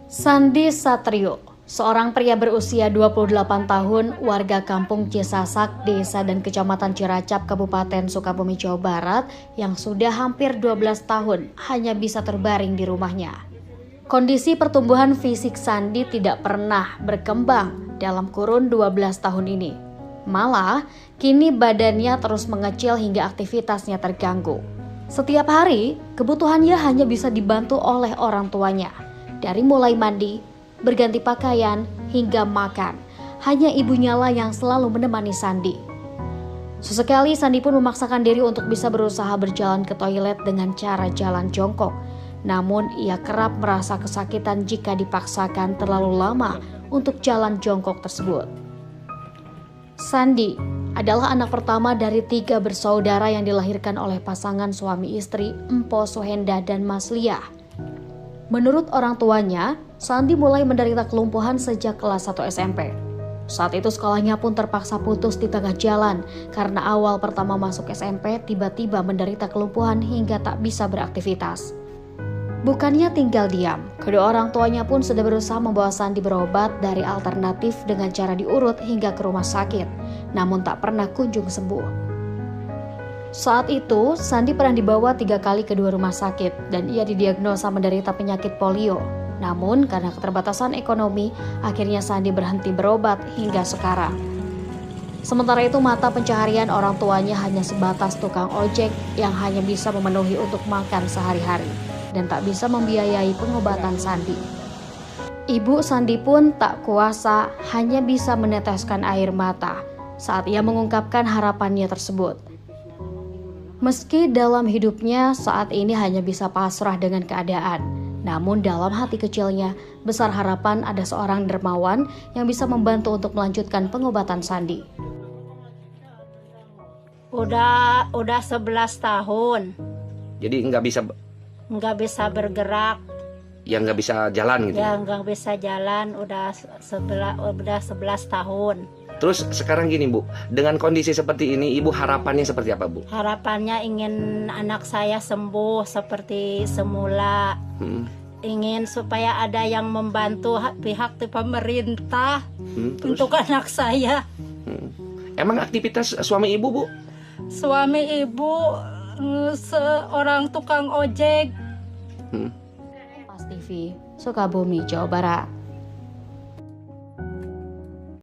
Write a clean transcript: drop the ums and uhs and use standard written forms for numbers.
Sandi Satrio, seorang pria berusia 28 tahun, warga kampung Cisasak, desa dan kecamatan Ciracap, Kabupaten Sukabumi, Jawa Barat, yang sudah hampir 12 tahun hanya bisa terbaring di rumahnya. Kondisi pertumbuhan fisik Sandi tidak pernah berkembang dalam kurun 12 tahun ini. Malah, kini badannya terus mengecil hingga aktivitasnya terganggu. Setiap hari, kebutuhannya hanya bisa dibantu oleh orang tuanya. Dari mulai mandi, berganti pakaian, hingga makan, hanya ibunya lah yang selalu menemani Sandi. Sesekali Sandi pun memaksakan diri untuk bisa berusaha berjalan ke toilet dengan cara jalan jongkok. Namun ia kerap merasa kesakitan jika dipaksakan terlalu lama untuk jalan jongkok tersebut. Sandi adalah anak pertama dari 3 bersaudara yang dilahirkan oleh pasangan suami istri Empo Suhenda dan Mas Liah. Menurut orang tuanya, Sandi mulai menderita kelumpuhan sejak kelas 1 SMP. Saat itu sekolahnya pun terpaksa putus di tengah jalan karena awal pertama masuk SMP tiba-tiba menderita kelumpuhan hingga tak bisa beraktivitas. Bukannya tinggal diam, kedua orang tuanya pun sudah berusaha membawa Sandi berobat dari alternatif dengan cara diurut hingga ke rumah sakit, namun tak pernah kunjung sembuh. Saat itu, Sandi pernah dibawa 3 kali ke 2 rumah sakit dan ia didiagnosa menderita penyakit polio. Namun karena keterbatasan ekonomi, akhirnya Sandi berhenti berobat hingga sekarang. Sementara itu mata pencaharian orang tuanya hanya sebatas tukang ojek yang hanya bisa memenuhi untuk makan sehari-hari dan tak bisa membiayai pengobatan Sandi. Ibu Sandi pun tak kuasa, hanya bisa meneteskan air mata saat ia mengungkapkan harapannya tersebut. Meski dalam hidupnya saat ini hanya bisa pasrah dengan keadaan, namun dalam hati kecilnya besar harapan ada seorang dermawan yang bisa membantu untuk melanjutkan pengobatan Sandi. Udah 11 tahun. Jadi Nggak bisa bergerak. ya nggak bisa jalan gitu. Ya nggak bisa jalan. Udah 11 tahun. Terus sekarang gini Bu, dengan kondisi seperti ini Ibu harapannya seperti apa Bu? Harapannya ingin anak saya sembuh seperti semula. Ingin supaya ada yang membantu pihak pemerintah untuk anak saya. Emang aktivitas suami Ibu Bu? Suami ibu seorang tukang ojek. Pas TV, Sukabumi, Jawa Barat.